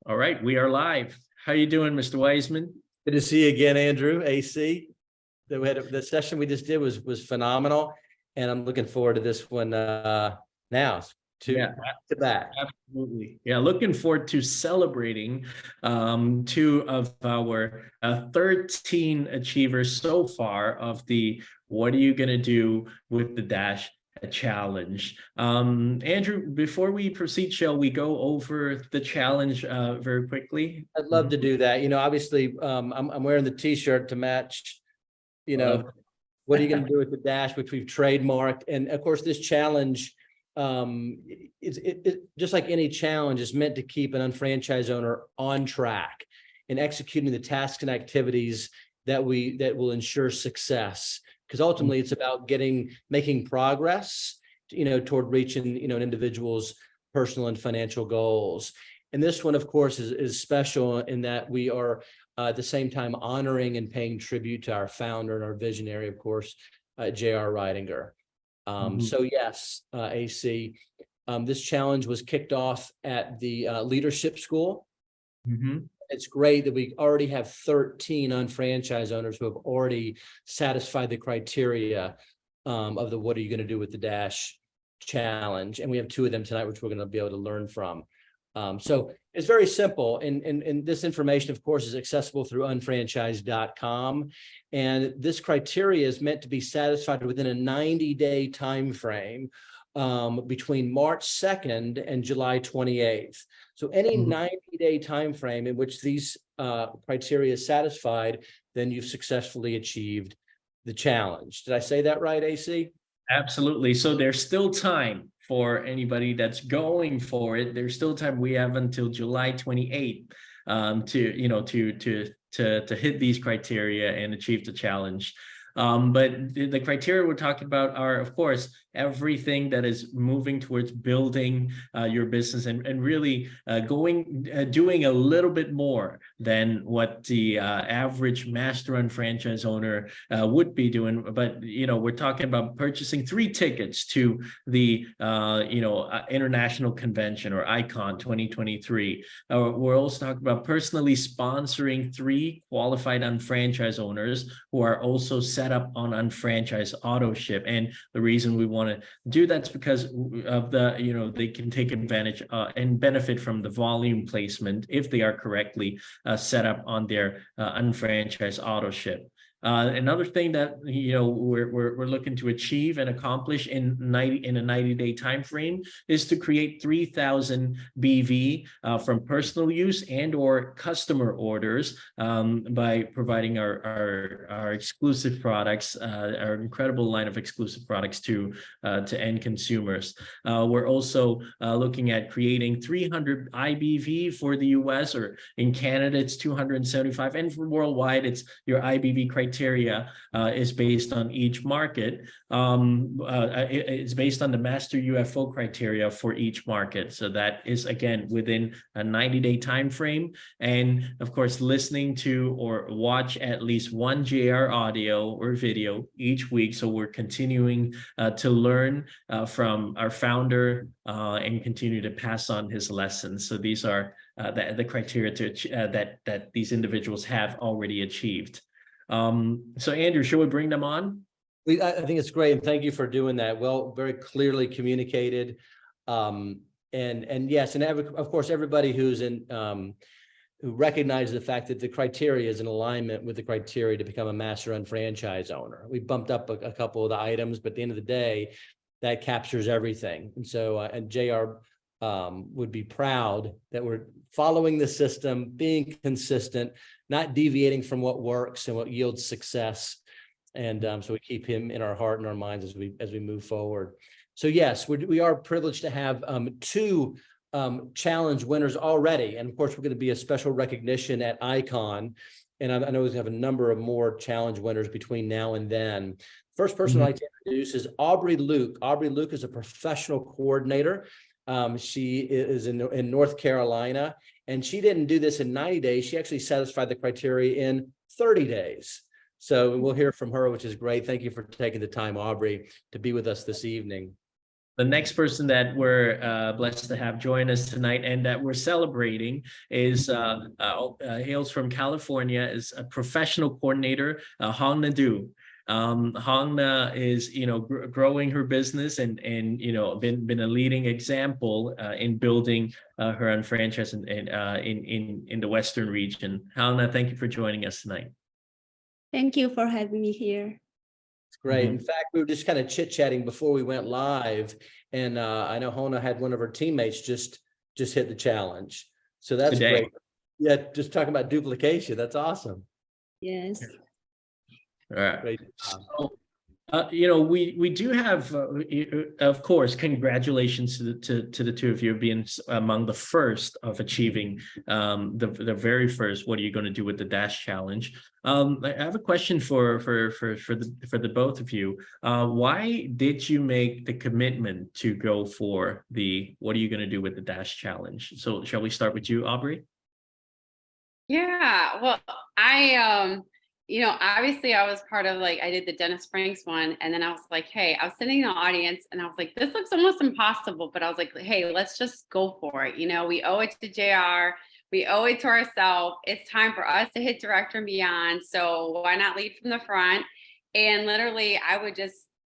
All right, we are live. How you doing, Mr. Wiseman? Good to see you again, Andrew. AC. The session we just did was phenomenal, and I'm looking forward to this one now. Yeah, Back to back. absolutely. Yeah, looking forward to celebrating two of our 13 achievers so far of the What Are You Gonna Do with the Dash challenge. Andrew, before we proceed, shall we go over the challenge very quickly? I'd love to do that. Obviously, I'm wearing the T-shirt to match. What are you going to do with the dash, which we've trademarked, and of course, this challenge, it just like any challenge, is meant to keep an unfranchised owner on track in executing the tasks and activities that will ensure success. Because ultimately, it's about making progress, toward reaching, an individual's personal and financial goals. And this one, of course, is special in that we are at the same time honoring and paying tribute to our founder and our visionary, of course, J.R. Ridinger. So yes, AC, this challenge was kicked off at the Leadership School. It's great that we already have 13 unfranchised owners who have already satisfied the criteria of the What Are You Going to Do with the Dash challenge. And we have 2 of them tonight, which we're going to be able to learn from. So it's very simple. And this information, of course, is accessible through unfranchised.com. And this criteria is meant to be satisfied within a 90-day time frame between March 2nd and July 28th. So any 90-day time frame in which these criteria is satisfied, then you've successfully achieved the challenge. Did I say that right, AC? Absolutely. So there's still time for anybody that's going for it. There's still time. We have until July 28th to hit these criteria and achieve the challenge. But the criteria we're talking about are, of course, everything that is moving towards building your business and really doing a little bit more than what the average master-run franchise owner would be doing. But we're talking about purchasing 3 tickets to the international convention, or ICON 2023. We're also talking about personally sponsoring 3 qualified unfranchised owners who are also set up on unfranchised auto ship. And the reason we want to do that's because of the they can take advantage and benefit from the volume placement if they are correctly set up on their unfranchised auto ship. Another thing that we're looking to achieve and accomplish in a 90-day time frame is to create 3,000 BV from personal use and or customer orders by providing our exclusive products, our incredible line of exclusive products to end consumers. We're also looking at creating 300 IBV for the US, or in Canada it's 275, and for worldwide it's your IBV criteria is based on each market. It's based on the master UFO criteria for each market. So that is, again, within a 90-day time frame. And of course, listening to or watch at least 1 JR audio or video each week. So we're continuing to learn from our founder and continue to pass on his lessons. So these are the criteria that these individuals have already achieved. So Andrew, should we bring them on? I think it's great, and thank you for doing that. Well, very clearly communicated. And yes, and of course, everybody who recognizes the fact that the criteria is in alignment with the criteria to become a master-run franchise owner. We bumped up a couple of the items, but at the end of the day, that captures everything. And so, and JR would be proud that we're following the system, being consistent, not deviating from what works and what yields success. And so we keep him in our heart and our minds as we move forward. So yes, we are privileged to have 2 challenge winners already. And of course, we're going to be a special recognition at ICON. And I know we have a number of more challenge winners between now and then. First person I'd like to introduce is Aubrey Luke. Aubrey Luke is a professional coordinator. She is in North Carolina, and she didn't do this in 90 days. She actually satisfied the criteria in 30 days. So we'll hear from her, which is great. Thank you for taking the time, Aubrey, to be with us this evening. The next person that we're blessed to have join us tonight and that we're celebrating is hails from California, is a professional coordinator, Hong Nadu. Hong Na is, growing her business and been a leading example in building her own franchise in the Western region. Hong Na, thank you for joining us tonight. Thank you for having me here. Great. Mhm. In fact, we were just kind of chit-chatting before we went live, and I know Hona had one of her teammates just hit the challenge. So that's Today. great. Yeah, just talking about duplication. That's awesome. Yes. All right. Great. So, we do have, of course, congratulations to the two of you being among the first of achieving the very first. What are you going to do with the Dash Challenge? I have a question for the both of you. Why did you make the commitment to go for the what are you going to do with the Dash Challenge? So shall we start with you, Aubrey? Yeah, well, obviously I was part of I did the Dennis Franks one, and then I was like, hey, I was sitting in the audience and I was like, this looks almost impossible, but I was like, hey, let's just go for it. We owe it to JR, we owe it to ourselves. It's time for us to hit Director and Beyond. So why not lead from the front? And literally I would just,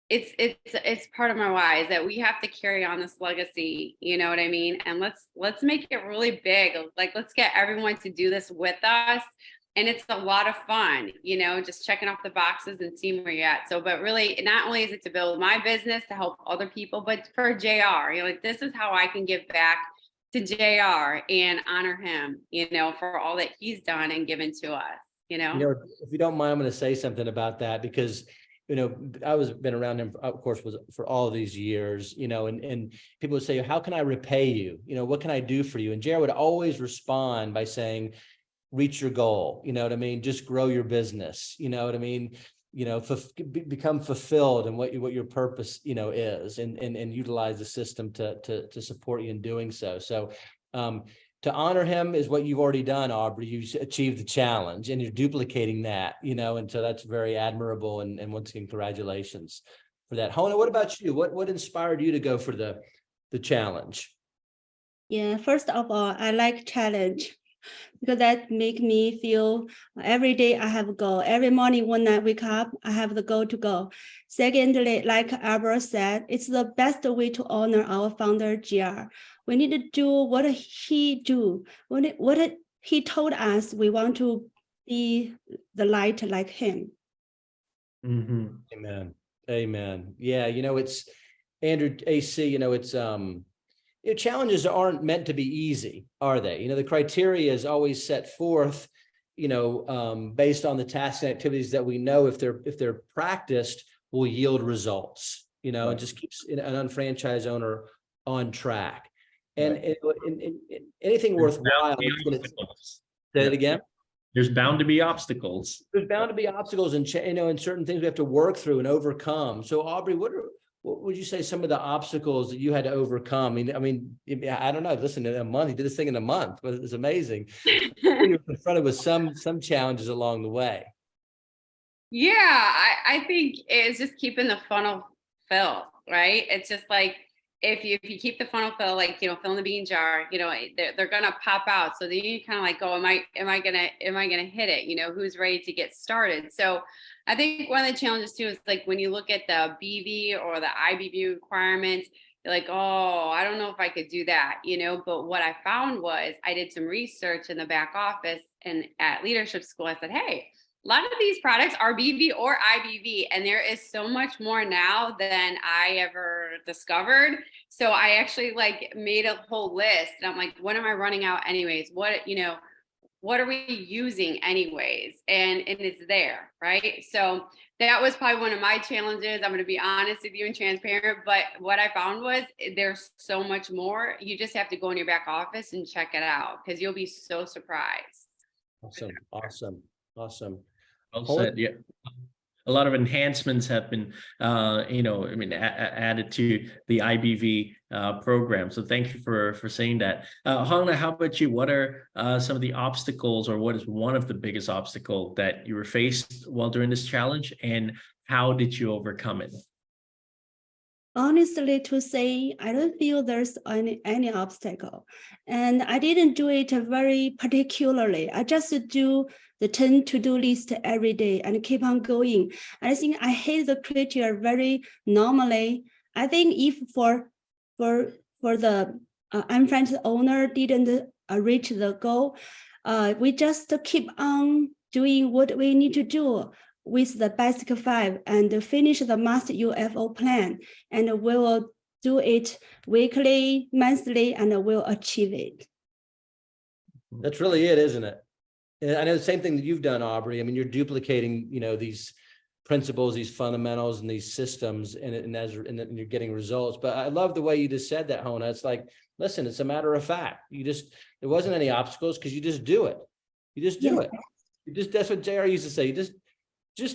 it's part of my why is that we have to carry on this legacy, you know what I mean? And let's make it really big. Let's get everyone to do this with us. And it's a lot of fun, just checking off the boxes and seeing where you're at. So, but really, not only is it to build my business to help other people, but for JR, this is how I can give back to JR and honor him, for all that he's done and given to us, If you don't mind, I'm going to say something about that because been around him, of course, for all of these years, and people would say, how can I repay you? What can I do for you? And JR would always respond by saying, reach your goal. You know what I mean? Just grow your business. You know what I mean? Become fulfilled in what your purpose, is and utilize the system to support you in doing so. So, to honor him is what you've already done, Aubrey. You've achieved the challenge and you're duplicating that, and so that's very admirable. And once again, congratulations for that. Hona, what about you? What inspired you to go for the challenge? Yeah, first of all, I like challenge because that make me feel every day I have a goal. Every morning when I wake up, I have the goal to go. Secondly, like Albert said, it's the best way to honor our founder, JR. We need to do what he do. What he told us, we want to be the light like him. Mm-hmm. Amen. Amen. Yeah, it's Andrew AC, it's challenges aren't meant to be easy, are they? The criteria is always set forth, based on the tasks and activities that we know if they're practiced will yield results, Right. It just keeps an unfranchised owner on track. And, Right. and anything worthwhile. Say it again. There's bound to be obstacles. There's bound to be obstacles and and certain things we have to work through and overcome. So Aubrey, what would you say some of the obstacles that you had to overcome? I mean, I don't know. Listen, in a month, you did this thing in a month, but it's amazing. You're confronted with some challenges along the way. Yeah, I think it's just keeping the funnel filled, right? It's just like if you keep the funnel filled, fill in the bean jar, they're gonna pop out. So then you kind of go, am I gonna hit it? Who's ready to get started? So I think one of the challenges too is when you look at the BV or the IBV requirements, you're like, oh, I don't know if I could do that, But what I found was I did some research in the back office and at leadership school. I said, hey, a lot of these products are BV or IBV, and there is so much more now than I ever discovered. So I actually made a whole list, and I'm like, what am I running out anyways? What are we using anyways? And it's there, right? So that was probably one of my challenges. I'm going to be honest with you and transparent, but what I found was there's so much more. You just have to go in your back office and check it out because you'll be so surprised. Awesome. Well said. Yeah. A lot of enhancements have been, added to the IBV program. So thank you for saying that. Hong Na, how about you? What are some of the obstacles, or what is one of the biggest obstacles that you were faced while doing this challenge, and how did you overcome it? honestly to say, I don't feel there's any obstacle. And I didn't do it very particularly. I just do the 10 to-do list every day and keep on going. I think I hit the criteria very normally. I think if for the I'm French owner didn't reach the goal, we just keep on doing what we need to do with the basic 5 and finish the master UFO plan, and we will do it weekly, monthly, and we'll achieve it. That's really it, isn't it? And I know the same thing that you've done, Aubrey. I mean, you're duplicating, these principles, these fundamentals, and these systems, and you're getting results. But I love the way you just said that, Hona. It's like, listen, it's a matter of fact. There wasn't any obstacles because you just do it. You just do it. That's what JR used to say. You just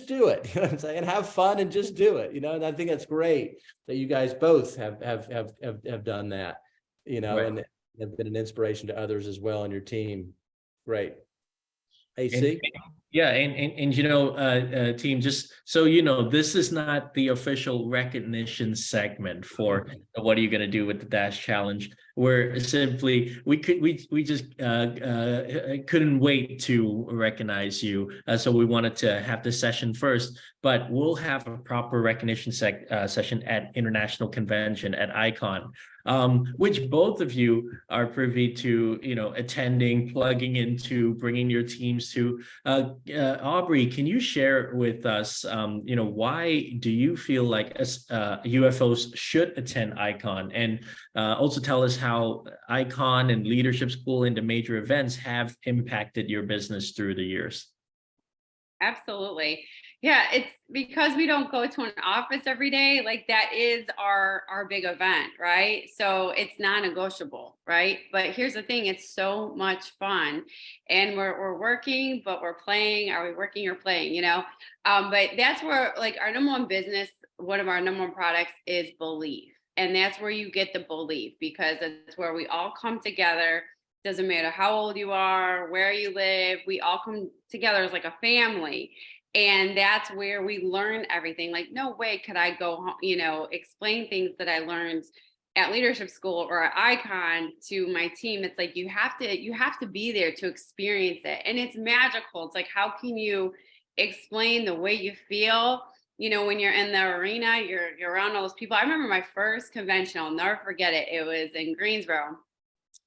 do it. You know what I'm saying? Have fun and just do it. And I think that's great that you guys both have done that, Right. and have been an inspiration to others as well on your team. Great. AC? Team, just so you know, this is not the official recognition segment for what are you going to do with the Dash Challenge. We're simply we just couldn't wait to recognize you, so we wanted to have this session first. But we'll have a proper recognition session at International Convention at ICON, which both of you are privy to, attending, plugging into, bringing your teams to. Aubrey, can you share with us, why do you feel like UFOs should attend ICON, and also tell us how ICON and Leadership School and the major events have impacted your business through the years? Absolutely. Yeah, it's because we don't go to an office every day. Like, that is our big event, right? So it's non-negotiable, right? But here's the thing, it's so much fun, and we're working, but we're playing. Are we working or playing? But that's where, like, our number one business, one of our number one products is belief, and that's where you get the belief, because it's where we all come together. Doesn't matter how old you are, where you live, we all come together as like a family. And that's where we learn everything. Like, no way could I go home, explain things that I learned at Leadership School or at ICON to my team. It's like, you have to be there to experience it. And it's magical. It's like, how can you explain the way you feel? When you're in the arena, you're around all those people. I remember my first convention, I'll never forget it. It was in Greensboro.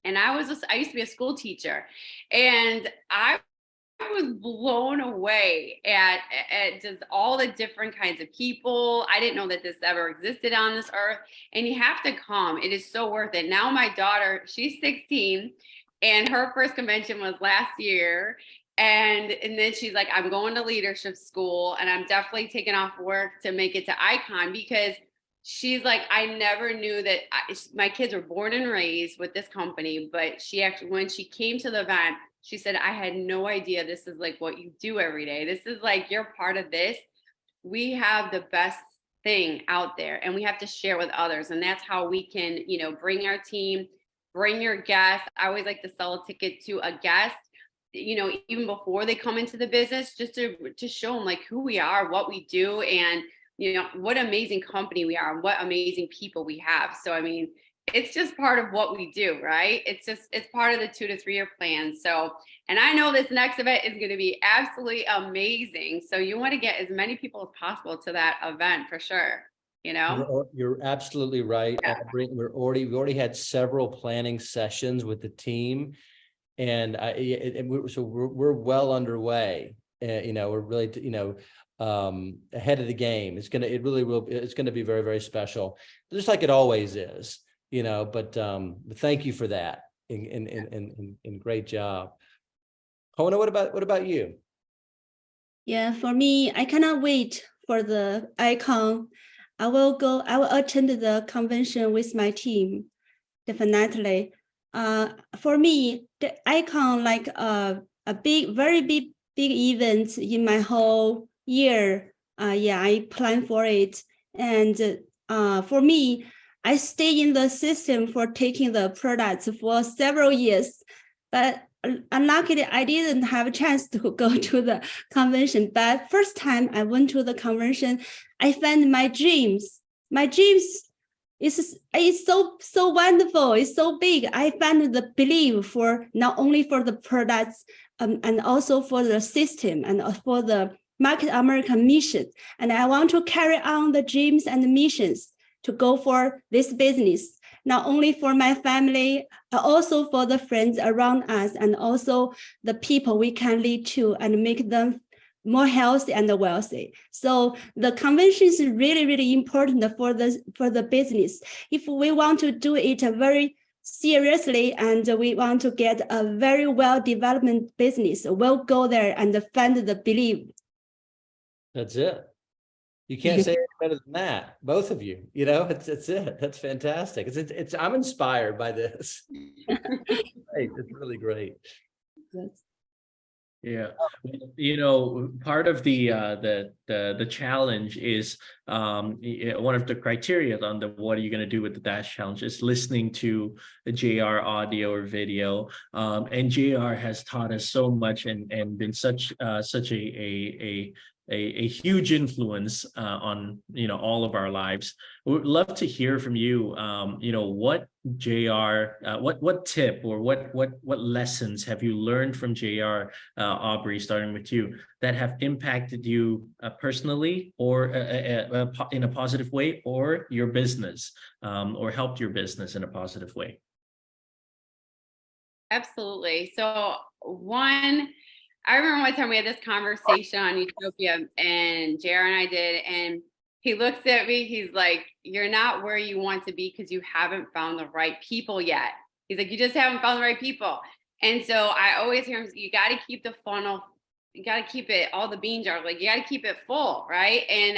And I used to be a school teacher, and I was blown away at just all the different kinds of people. I didn't know that this ever existed on this earth, and you have to come. It is so worth it. Now my daughter, she's 16, and her first convention was last year. And then she's like, I'm going to Leadership School, and I'm definitely taking off work to make it to ICON, because she's like, I never knew that my kids were born and raised with this company, but she actually, when she came to the event, she said, I had no idea this is like what you do every day. This is like, you're part of this. We have the best thing out there, and we have to share with others. And that's how we can, bring our team, bring your guests. I always like to sell a ticket to a guest, even before they come into the business, just to show them like who we are, what we do, and what amazing company we are, and what amazing people we have. So, I mean, it's just part of what we do, right? It's part of the 2 to 3 year plan. So, and I know this next event is going to be absolutely amazing. So you want to get as many people as possible to that event for sure. You're absolutely right. Yeah. We've already had several planning sessions with the team, and we're well underway. We're really, ahead of the game. It's going to be very, very special, just like it always is, but thank you for that, and great job. Hona, what about you? Yeah, for me, I cannot wait for the ICON. I will attend the convention with my team, definitely. For me, the ICON, like a very big event in my whole year. I plan for it. And for me, I stay in the system for taking the products for several years, but unluckily I didn't have a chance to go to the convention. But first time I went to the convention, I found my dreams it's so wonderful. It's so big. I find the belief for not only for the products and also for the system and for the Market American mission. And I want to carry on the dreams and missions to go for this business, not only for my family, also for the friends around us, and also the people we can lead to and make them more healthy and wealthy. So the convention is really, really important for the business. If we want to do it very seriously and we want to get a very well-developed business, we'll go there and find the belief. That's it. You can't say it better than that. Both of you, you know, it's it. That's fantastic. It's I'm inspired by this. Great. It's really great. Yes. Yeah, you know, part of the challenge is one of the criteria on the what are you going to do with the Dash Challenge is listening to the JR audio or video, and JR has taught us so much and been such a huge influence on, you know, all of our lives. We would love to hear from you. You know, what JR, what tip or what lessons have you learned from JR, Aubrey, starting with you, that have impacted you personally or in a positive way, or your business, or helped your business in a positive way? Absolutely. So one, I remember one time we had this conversation on Utopia, and JR and I did, and he looks at me, he's like, you're not where you want to be because you haven't found the right people yet. He's like, you just haven't found the right people. And so I always hear him, you got to keep the funnel, you got to keep it, all the bean jars, like you got to keep it full, right? And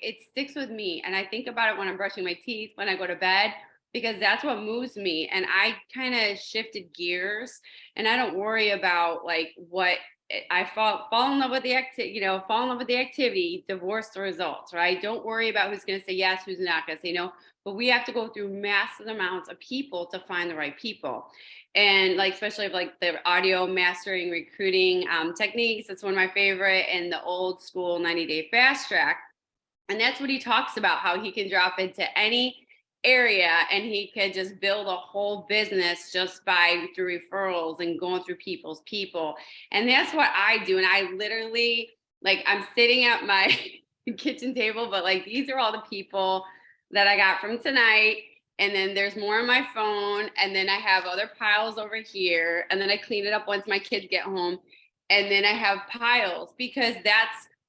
it sticks with me. And I think about it when I'm brushing my teeth, when I go to bed, because that's what moves me. And I kind of shifted gears, and I don't worry about like what I fall in love with the activity, you know, fall in love with the activity, divorce the results, right? Don't worry about who's going to say yes, who's not going to say no, but we have to go through massive amounts of people to find the right people. And like, especially like the audio mastering, recruiting techniques, that's one of my favorite, and the old school 90-day fast track. And that's what he talks about, how he can drop into any area and he could just build a whole business just by through referrals and going through people's people. And that's what I do. And I literally, like, I'm sitting at my kitchen table, but like, these are all the people that I got from tonight. And then there's more on my phone. And then I have other piles over here. And then I clean it up once my kids get home. And then I have piles, because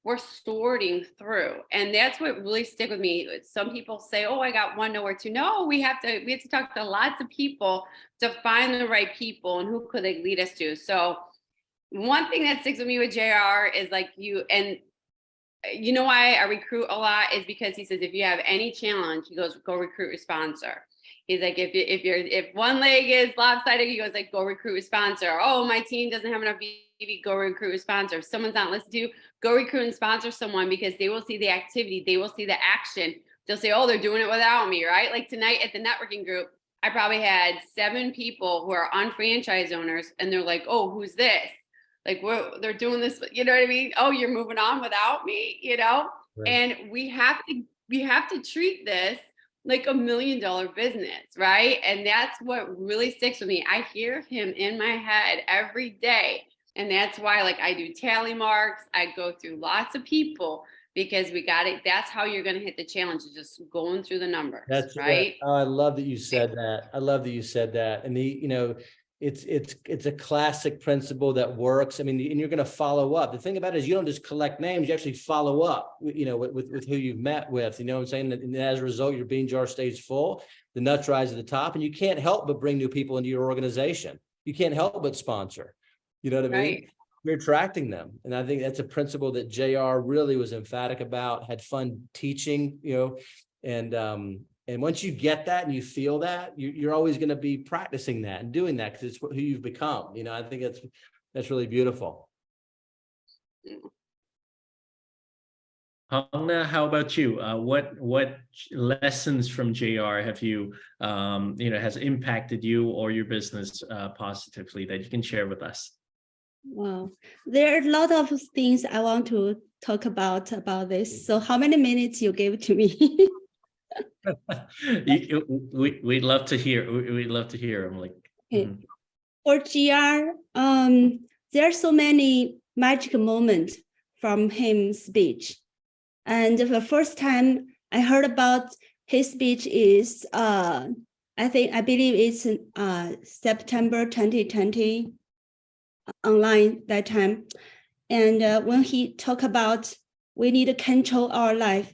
we're sorting through. And that's what really stick with me. Some people say, oh, I got one, nowhere to. No, we have to talk to lots of people to find the right people and who could they lead us to. So one thing that sticks with me with JR is like you know why I recruit a lot is because he says, if you have any challenge, he goes, go recruit a sponsor. He's like, if one leg is lopsided, he goes like, go recruit a sponsor. Oh, my team doesn't have enough BB, go recruit a sponsor. If someone's not listening to you, go recruit and sponsor someone, because they will see the activity, they will see the action. They'll say, oh, they're doing it without me, right? Like tonight at the networking group, I probably had 7 people who are unfranchised owners, and they're like, oh, who's this? Like, they're doing this, you know what I mean? Oh, you're moving on without me, you know? Right. And we have to treat this like $1 million business, right? And that's what really sticks with me. I hear him in my head every day. And that's why, like, I do tally marks. I go through lots of people, because we got it. That's how you're going to hit the challenge, is just going through the numbers. That's right. Oh, I love that you said that. I love that you said that. And it's a classic principle that works. I mean, and you're going to follow up. The thing about it is, you don't just collect names, you actually follow up, you know, with who you've met with, you know what I'm saying? And as a result, your bean jar stays full, the nuts rise to the top, and you can't help but bring new people into your organization. You can't help but sponsor. You know what I mean? You're attracting them. And I think that's a principle that JR really was emphatic about, had fun teaching, you know, and once you get that and you feel that, you're always going to be practicing that and doing that, because it's who you've become. You know, I think that's really beautiful. Hong Na, how about you? What lessons from JR have you, has impacted you or your business positively that you can share with us? Wow, there are a lot of things I want to talk about this. So how many minutes you gave to me? We'd love to hear. We'd love to hear. I'm like, Okay. mhm. For GR, there are so many magic moments from his speech. And the first time I heard about his speech is, I believe it's September 2020 online that time. And when he talked about we need to control our life,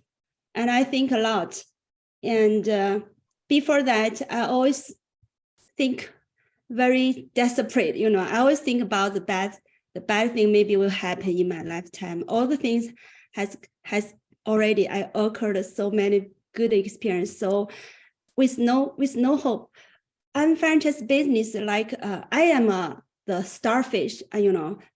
and I think a lot. And before that, I always think very desperate, I always think about the bad thing maybe will happen in my lifetime. All the things has already occurred so many good experience. So with no hope, unfranchised business, like I am the starfish,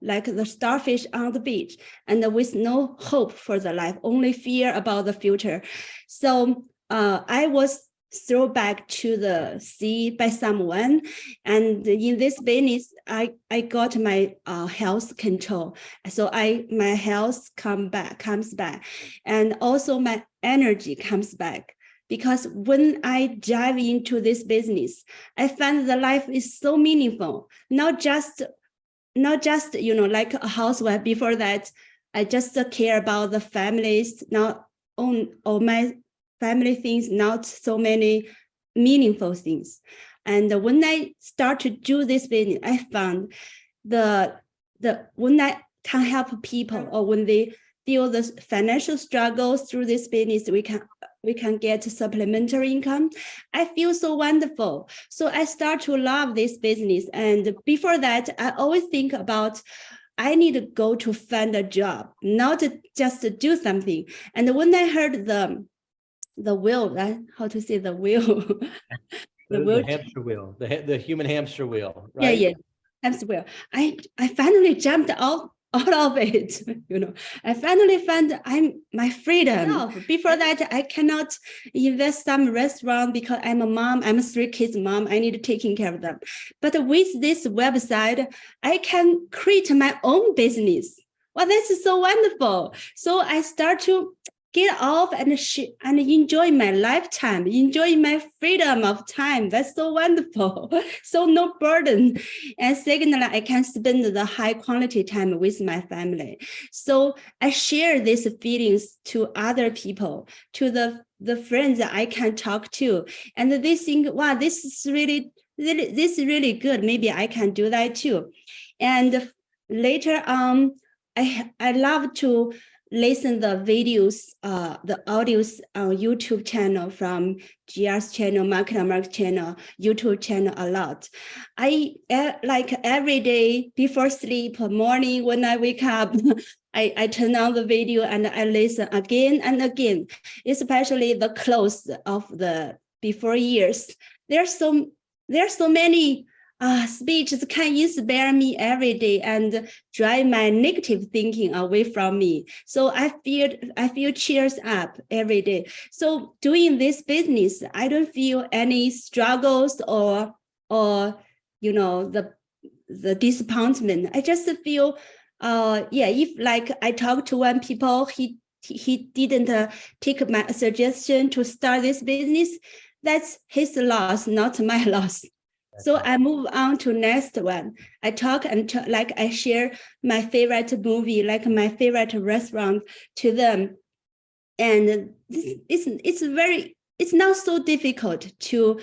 like the starfish on the beach, and with no hope for the life, only fear about the future. So I was thrown back to the sea by someone, and in this business, I got my health control. So my health comes back, and also my energy comes back. Because when I dive into this business, I find the life is so meaningful. Not just like a housewife. Before that, I just care about the families, not on all my family things, not so many meaningful things. And when I start to do this business, I found the when I can help people, or when they feel the financial struggles through this business, we can get supplementary income. I feel so wonderful. So I start to love this business. And before that, I always think about I need to go to find a job, not just to do something. And when I heard the wheel, how to say the wheel? The hamster wheel, the human hamster wheel, right? Yeah, hamster wheel. I finally jumped out of it. I finally found my freedom. Before that, I cannot invest some restaurant because I'm a mom. I'm a 3 kids mom. I need to taking care of them. But with this website, I can create my own business. Well, this is so wonderful. So I start to get off and enjoy my lifetime, enjoy my freedom of time. That's so wonderful. So no burden. And secondly, I can spend the high quality time with my family. So I share these feelings to other people, to the friends that I can talk to. And they think, wow, this is really good. Maybe I can do that too. And later on, I love to listen the videos, the audios on YouTube channel from GR's channel, Market and Market channel, YouTube channel a lot. I like every day before sleep, morning when I wake up, I turn on the video and I listen again and again, especially the close of the before years. There are so many speeches can inspire me every day and drive my negative thinking away from me. So I feel cheers up every day. So doing this business, I don't feel any struggles or the disappointment. I just feel if like I talked to one people, he didn't take my suggestion to start this business. That's his loss, not my loss. So I move on to next one. I talk and like I share my favorite movie, like my favorite restaurant to them. And it's not so difficult to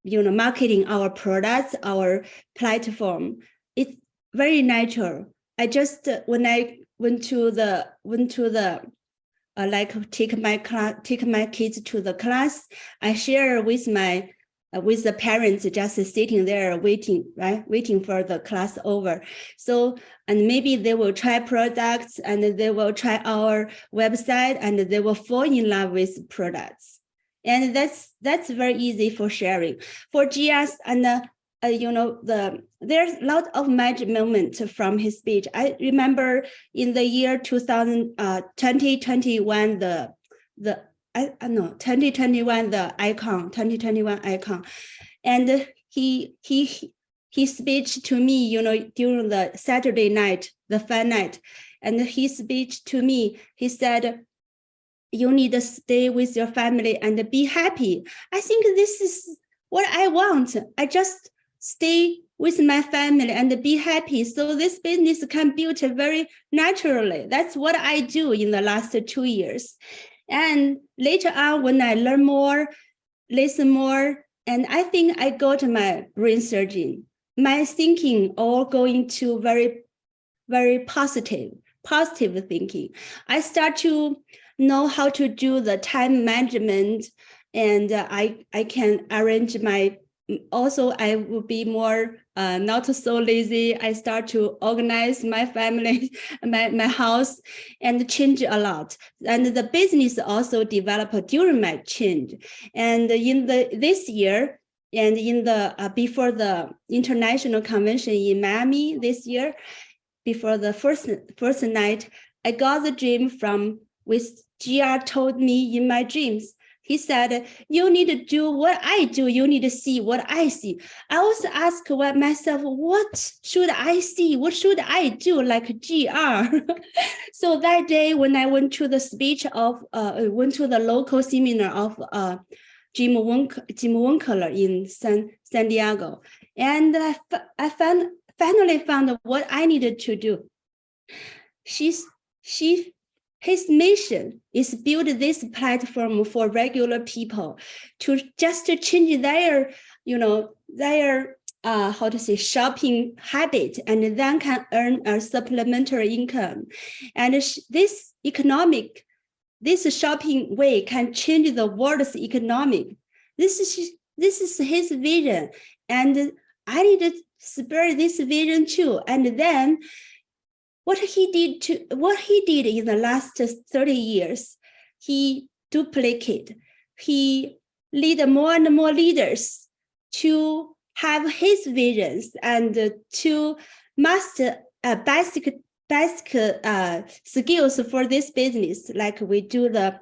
marketing our products, our platform. It's very natural. I just when I went to the like take my kids to the class, I share with the parents just sitting there waiting for the class over. So, and maybe they will try products and they will try our website and they will fall in love with products. And that's very easy for sharing. For GS and there's a lot of magic moments from his speech. I remember in the year 2021, the 2021, the icon, 2021 icon. And he speech to me, during the Saturday night, the fun night. And his speech to me, he said, you need to stay with your family and be happy. I think this is what I want. I just stay with my family and be happy. So this business can build very naturally. That's what I do in the last 2 years. And later on, when I learn more, listen more, and I think I got my brain surgeon, my thinking all going to very, very positive thinking. I start to know how to do the time management, and I can arrange my, also I will be more not so lazy. I start to organize my family, my house, and change a lot. And the business also developed during my change. And in this year, and in the before the international convention in Miami this year, before the first night, I got the dream from which GR told me in my dreams. He said, you need to do what I do. You need to see what I see. I also ask myself, what should I see? What should I do like GR? So that day when I went to the speech of, went to the local seminar of Jim Winkler in San Diego. And I finally found what I needed to do. His mission is build this platform for regular people to just change their, how to say, shopping habit, and then can earn a supplementary income. And this shopping way can change the world's economic. This is his vision, and I need to spread this vision too. And then what he did in the last 30 years, he duplicated. He lead more and more leaders to have his visions and to master basic skills for this business. Like we do the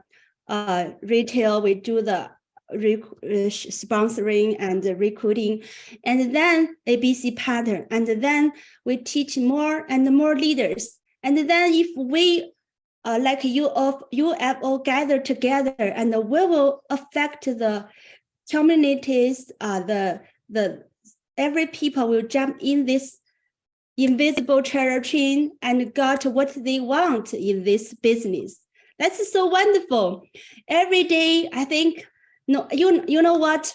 retail, we do the sponsoring and recruiting, and then ABC pattern, and then we teach more and more leaders. And then if we like you have all gathered together, and we will affect the communities, every people will jump in this invisible treasure train and got what they want in this business. That's so wonderful. Every day, I think, no, you know what?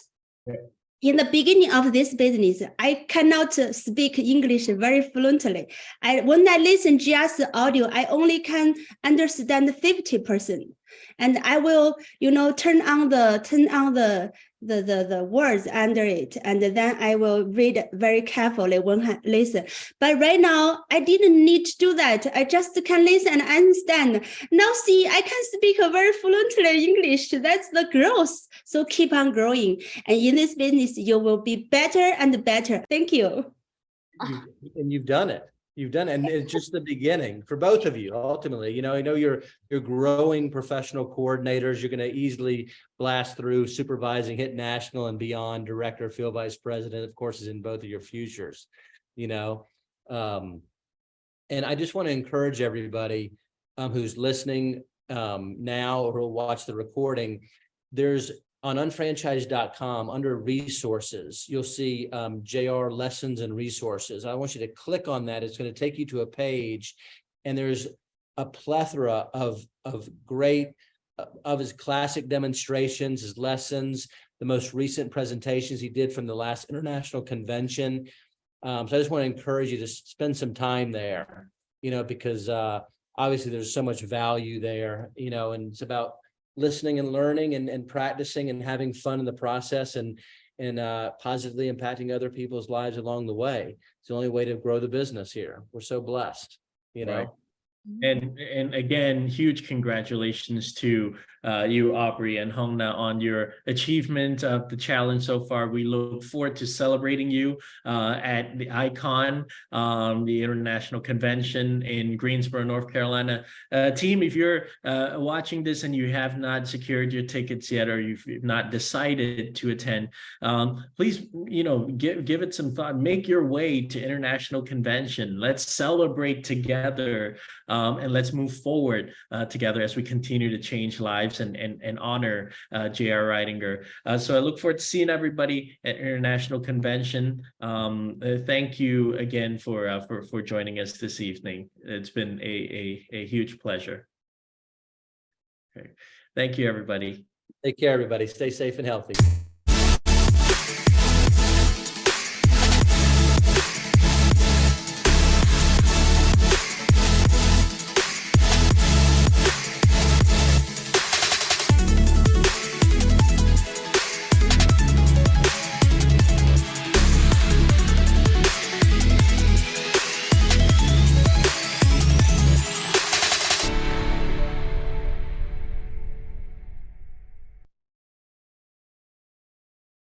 In the beginning of this business, I cannot speak English very fluently. When I listen just audio, I only can understand 50%. And I will, turn on the words under it, and then I will read very carefully when I listen. But right now, I didn't need to do that. I just can listen and understand. Now, see, I can speak very fluently English. That's the growth. So keep on growing. And in this business, you will be better and better. Thank you. And you've done it. You've done it. And it's just the beginning for both of you. Ultimately, I know you're growing professional coordinators. You're going to easily blast through supervising, hit national and beyond. Director, field vice president, of course, is in both of your futures, and I just want to encourage everybody who's listening now or will watch the recording. There's on unfranchised.com under resources, you'll see JR lessons and resources. I want you to click on that. It's going to take you to a page, and there's a plethora of great of his classic demonstrations, his lessons, the most recent presentations he did from the last international convention. So I just want to encourage you to spend some time there, because obviously there's so much value there, and it's about listening and learning and practicing and having fun in the process and positively impacting other people's lives along the way. It's the only way to grow the business here. We're so blessed, Right. And again, huge congratulations to you, Aubrey and Hong Na, on your achievement of the challenge so far. We look forward to celebrating you at the ICON, the International Convention in Greensboro, North Carolina. Team, if you're watching this and you have not secured your tickets yet, or you've not decided to attend, please, give it some thought. Make your way to International Convention. Let's celebrate together, and let's move forward together as we continue to change lives lives and honor J.R. Reidinger. So I look forward to seeing everybody at International Convention. Thank you again for joining us this evening. It's been a huge pleasure. Okay. Thank you, everybody. Take care, everybody. Stay safe and healthy.